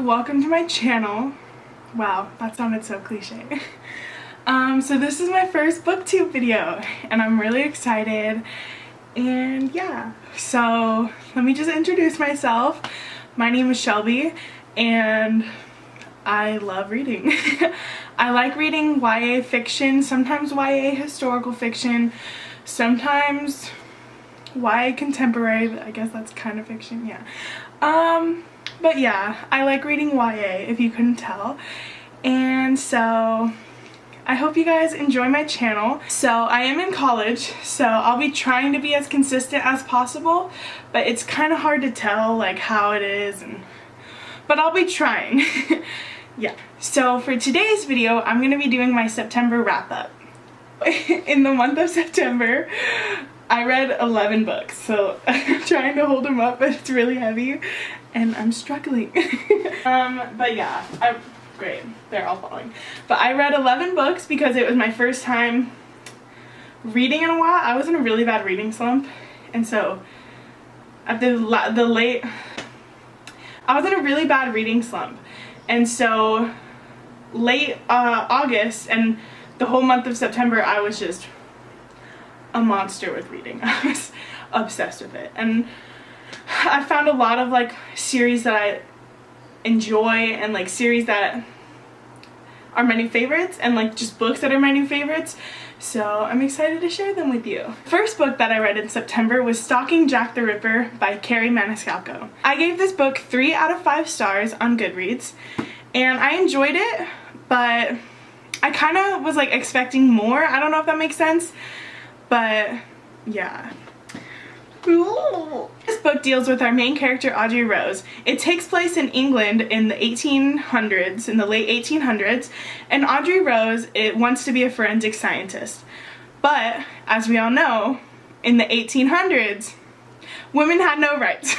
welcome to my channel. Wow, that sounded so cliche. So this is my first booktube video and I'm really excited, and yeah, so let me just introduce myself. My name is Shelby and I love reading. I like reading YA fiction, sometimes YA historical fiction, sometimes YA contemporary, I guess that's kind of fiction, yeah. But yeah, I like reading YA, if you couldn't tell. And so I hope you guys enjoy my channel. So I am in college, so I'll be trying to be as consistent as possible, but it's kind of hard to tell like how it is, but I'll be trying. Yeah. So for today's video, I'm going to be doing my September wrap up. In the month of September, I read 11 books, so I'm trying to hold them up, but it's really heavy and I'm struggling. But yeah, great, they're all following. But I read 11 books because it was my first time reading in a while. I was in a really bad reading slump, and so at I was in a really bad reading slump, and so late August and the whole month of September I was just a monster with reading. I was obsessed with it, and I found a lot of like series that I enjoy and like series that are my new favorites and like just books that are my new favorites, so I'm excited to share them with you. First book that I read in September was Stalking Jack the Ripper by Carrie Maniscalco. I gave this book 3 out of 5 stars on Goodreads and I enjoyed it, but I kind of was like expecting more. I don't know if that makes sense, but yeah. This book deals with our main character, Audrey Rose. It takes place in England in the 1800s, in the late 1800s, and Audrey Rose wants to be a forensic scientist. But, as we all know, in the 1800s, women had no rights.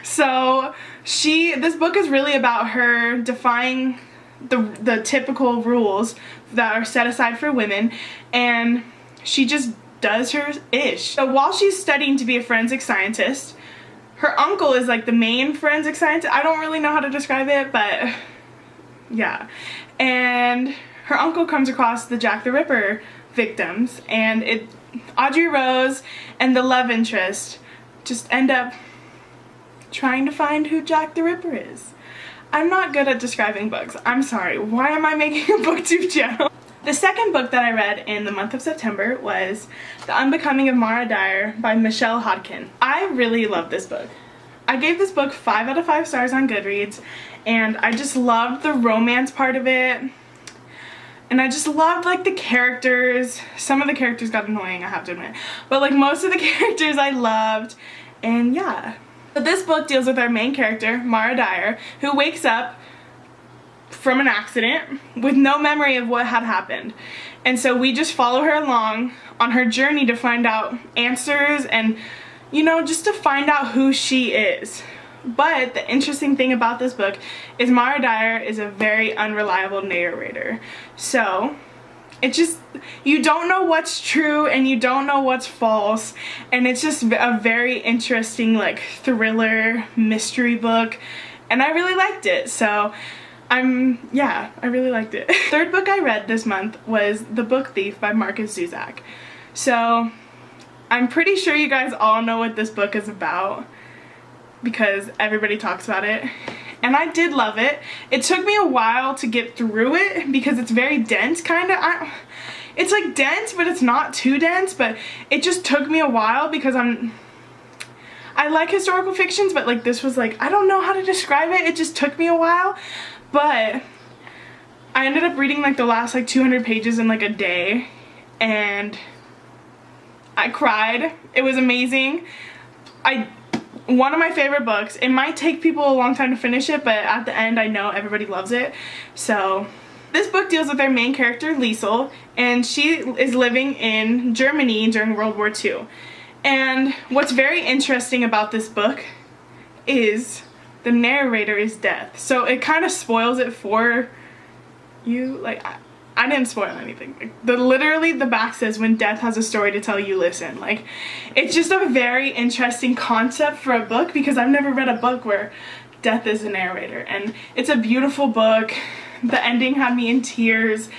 So this book is really about her defying the typical rules that are set aside for women, and she just does her ish. So while she's studying to be a forensic scientist, her uncle is like the main forensic scientist. I don't really know how to describe it, but yeah. And her uncle comes across the Jack the Ripper victims, and Audrey Rose and the love interest just end up trying to find who Jack the Ripper is. I'm not good at describing books. I'm sorry. Why am I making a booktube channel? The second book that I read in the month of September was The Unbecoming of Mara Dyer by Michelle Hodkin. I really love this book. I gave this book 5 out of 5 stars on Goodreads, and I just loved the romance part of it. And I just loved like the characters. Some of the characters got annoying, I have to admit. But like most of the characters I loved, and yeah. So this book deals with our main character, Mara Dyer, who wakes up from an accident with no memory of what had happened. And so we just follow her along on her journey to find out answers and, you know, just to find out who she is. But the interesting thing about this book is Mara Dyer is a very unreliable narrator. So it just, you don't know what's true and you don't know what's false, and it's just a very interesting like thriller mystery book, and I really liked it. So yeah, I really liked it. Third book I read this month was The Book Thief by Marcus Zusak. So I'm pretty sure you guys all know what this book is about because everybody talks about it, and I did love it. It took me a while to get through it because it's very dense, kind of. It's like dense, but it's not too dense, but it just took me a while because I like historical fictions, but like this was like, I don't know how to describe it. It just took me a while. But I ended up reading like the last like 200 pages in like a day, and I cried. It was amazing. One of my favorite books. It might take people a long time to finish it, but at the end I know everybody loves it. So this book deals with our main character, Liesel, and she is living in Germany during World War II. And what's very interesting about this book is the narrator is deaf, so it kind of spoils it for you. Like, I didn't spoil anything. Like, literally the back says, when death has a story to tell, you listen. Like, it's just a very interesting concept for a book because I've never read a book where death is the narrator, and it's a beautiful book. The ending had me in tears.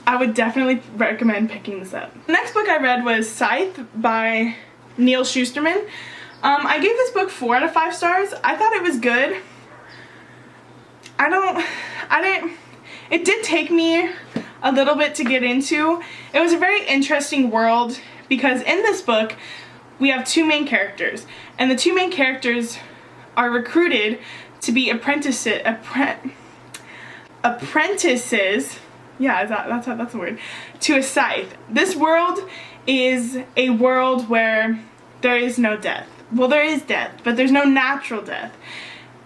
I would definitely recommend picking this up. The next book I read was Scythe by Neil Shusterman. I gave this book 4 out of 5 stars. I thought it was good. It did take me a little bit to get into. It was a very interesting world because in this book we have 2 main characters, and the 2 main characters are recruited to be apprentices. Yeah, that's a word. To a scythe. This world is a world where there is no death. Well, there is death, but there's no natural death.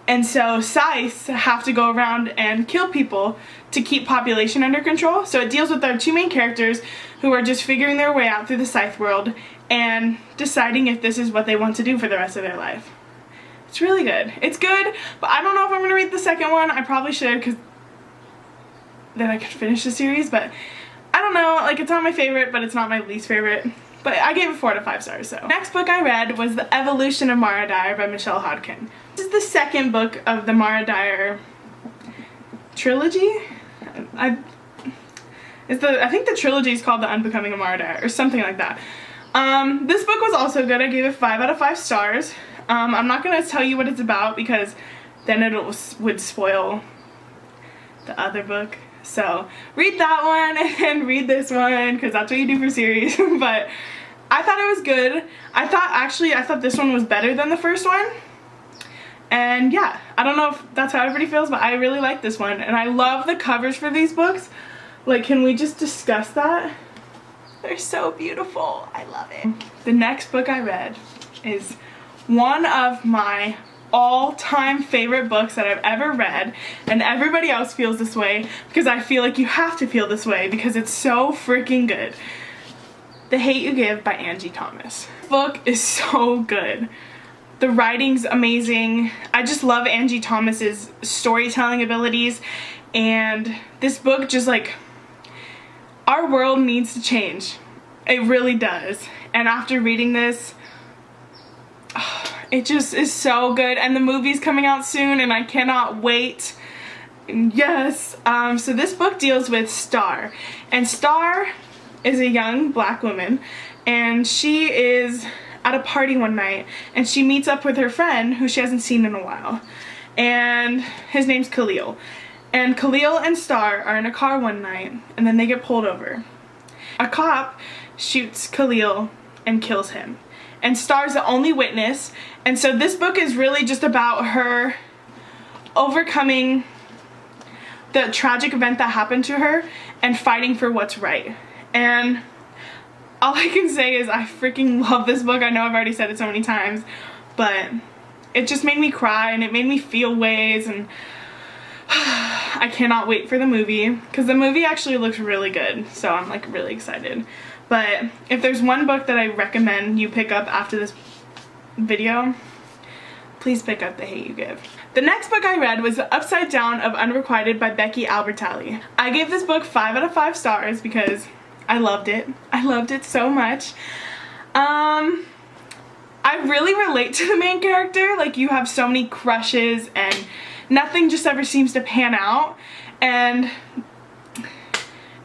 And so scythes have to go around and kill people to keep population under control. So it deals with our 2 main characters who are just figuring their way out through the scythe world and deciding if this is what they want to do for the rest of their life. It's really good. It's good, but I don't know if I'm going to read the second one. I probably should, because then I could finish the series, but I don't know. Like, it's not my favorite, but it's not my least favorite. But I gave it 4 out of 5 stars, so. Next book I read was The Evolution of Mara Dyer by Michelle Hodkin. This is the second book of the Mara Dyer trilogy. I think the trilogy is called The Unbecoming of Mara Dyer, or something like that. This book was also good. I gave it 5 out of 5 stars. I'm not going to tell you what it's about because then it would spoil the other book. So read that one and read this one because that's what you do for series. But I thought it was good. I thought this one was better than the first one. And yeah, I don't know if that's how everybody feels, but I really like this one. And I love the covers for these books. Like, can we just discuss that? They're so beautiful. I love it. The next book I read is one of my all-time favorite books that I've ever read, and everybody else feels this way because I feel like you have to feel this way because it's so freaking good. The Hate You Give by Angie Thomas. This book is so good. The writing's amazing. I just love Angie Thomas's storytelling abilities, and this book just, like, our world needs to change. It really does. And after reading this, it just is so good, and the movie's coming out soon and I cannot wait. Yes. So this book deals with Star, and Star is a young black woman, and she is at a party one night and she meets up with her friend who she hasn't seen in a while, and his name's Khalil. And Khalil and Star are in a car one night and then they get pulled over. A cop shoots Khalil and kills him, and Star's the only witness. And so this book is really just about her overcoming the tragic event that happened to her and fighting for what's right. And all I can say is I freaking love this book. I know I've already said it so many times, but it just made me cry and it made me feel ways, and I cannot wait for the movie because the movie actually looks really good, so I'm like really excited. But if there's one book that I recommend you pick up after this video, please pick up The Hate You Give. The next book I read was Upside of Unrequited by Becky Albertalli. I gave this book 5 out of 5 stars because I loved it. I loved it so much. I really relate to the main character. Like, you have so many crushes and nothing just ever seems to pan out, and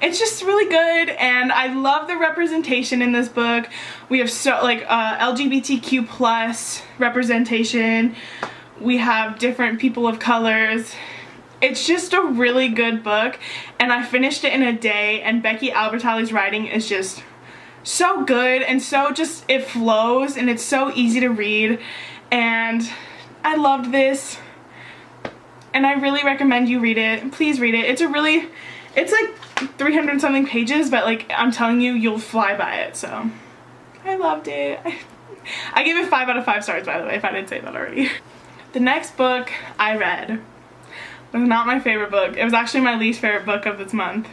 it's just really good. And I love the representation in this book. We have so LGBTQ plus representation. We have different people of colors. It's just a really good book, and I finished it in a day, and Becky Albertalli's writing is just so good, and so just, it flows, and it's so easy to read, and I loved this, and I really recommend you read it. Please read it. It's like 300 something pages, but like, I'm telling you, you'll fly by it. So I loved it. I gave it 5 out of 5 stars, by the way, if I didn't say that already. The next book I read was not my favorite book. It was actually my least favorite book of this month.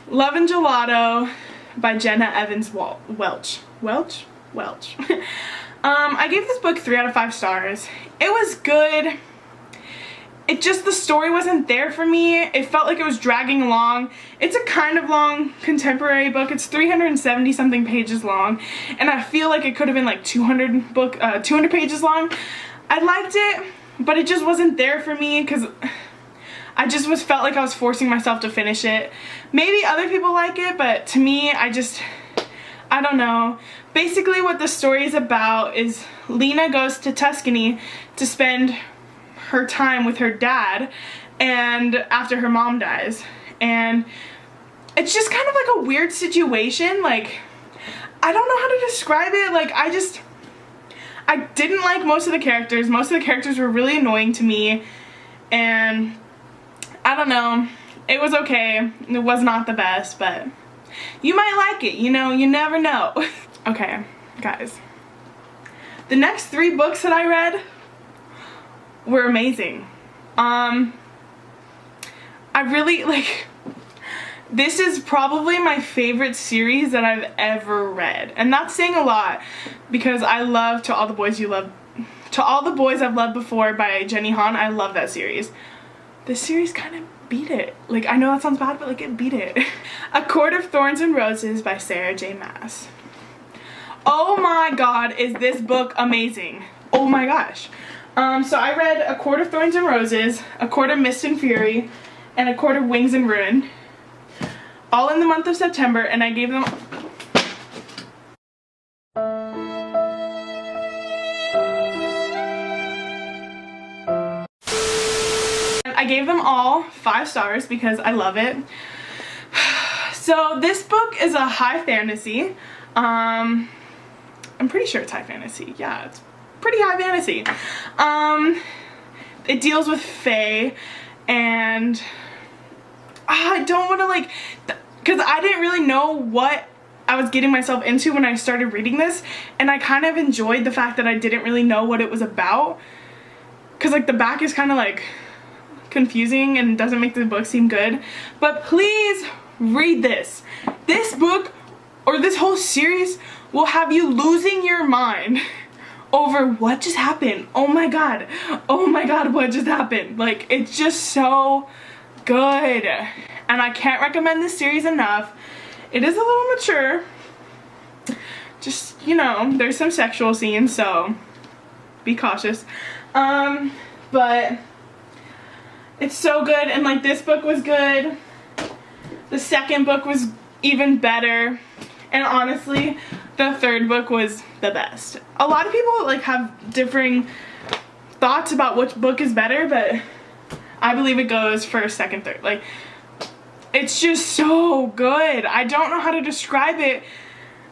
Love and Gelato by Jenna Evans Welch. I gave this book 3 out of 5 stars. It was good. It just, the story wasn't there for me. It felt like it was dragging along. It's a kind of long contemporary book. It's 370 something pages long, and I feel like it could have been like 200 pages long. I liked it, but it just wasn't there for me because I just felt like I was forcing myself to finish it. Maybe other people like it, but to me, I don't know. Basically what the story is about is Lena goes to Tuscany to spend her time with her dad and after her mom dies. And it's just kind of like a weird situation. Like, I don't know how to describe it. Like, I didn't like most of the characters. Most of the characters were really annoying to me. And I don't know. It was okay. It was not the best, but you might like it. You know, you never know. Okay, guys. The next 3 books that I read were amazing. I really, like, this is probably my favorite series that I've ever read. And that's saying a lot because I love To All the Boys I've Loved Before by Jenny Han. I love that series. This series kind of beat it. Like, I know that sounds bad, but like, it beat it. A Court of Thorns and Roses by Sarah J. Maas. Oh my god, is this book amazing. Oh my gosh. So I read A Court of Thorns and Roses, A Court of Mist and Fury, and A Court of Wings and Ruin, all in the month of September, and I gave them all 5 stars because I love it. So this book is a high fantasy. I'm pretty sure it's high fantasy. Yeah, it's pretty high fantasy. It deals with fae, and I don't want to, like, because I didn't really know what I was getting myself into when I started reading this, and I kind of enjoyed the fact that I didn't really know what it was about, because, like, the back is kind of, like, confusing and doesn't make the book seem good. But please read this. This book, or this whole series, will have you losing your mind over what just happened. Oh my god, what just happened? Like, it's just so good, and I can't recommend this series enough. It is a little mature, just, you know, there's some sexual scenes, so be cautious. But it's so good, and like, this book was good. The second book was even better, and honestly, the third book was the best. A lot of people, like, have differing thoughts about which book is better, but I believe it goes first, second, third. Like, it's just so good. I don't know how to describe it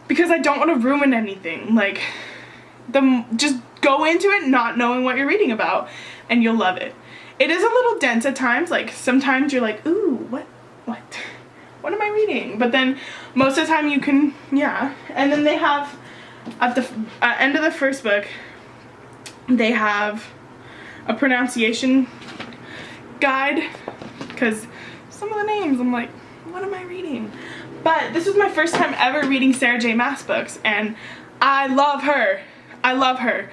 because I don't want to ruin anything. Like, just go into it not knowing what you're reading about, and you'll love it. It is a little dense at times. Like, sometimes you're like, ooh, what am I reading? But then most of the time you can, yeah. And then they have, at the end of the first book, they have a pronunciation guide, because some of the names, I'm like, what am I reading? But this was my first time ever reading Sarah J. Maas books, and I love her. I love her.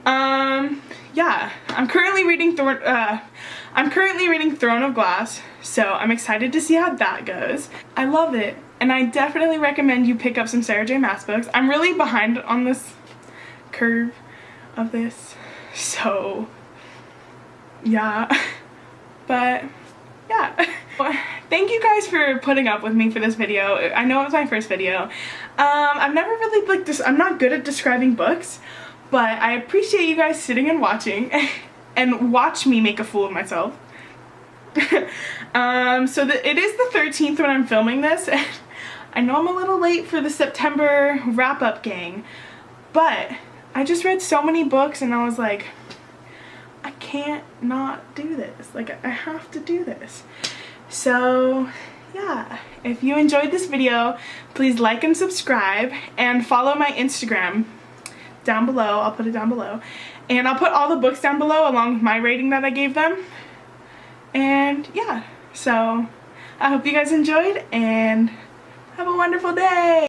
Yeah, I'm currently reading Throne of Glass, so I'm excited to see how that goes. I love it, and I definitely recommend you pick up some Sarah J. Maas books. I'm really behind on this curve of this, so yeah. But yeah. Thank you guys for putting up with me for this video. I know it was my first video. I've never really, like, I'm not good at describing books, but I appreciate you guys sitting and watching and watch me make a fool of myself. So it is the 13th when I'm filming this, and I know I'm a little late for the September wrap-up gang, but I just read so many books and I was like, I can't not do this. Like, I have to do this. So yeah, if you enjoyed this video, please like and subscribe, and follow my Instagram down below. I'll put it down below, and I'll put all the books down below along with my rating that I gave them. And yeah, so I hope you guys enjoyed, and have a wonderful day.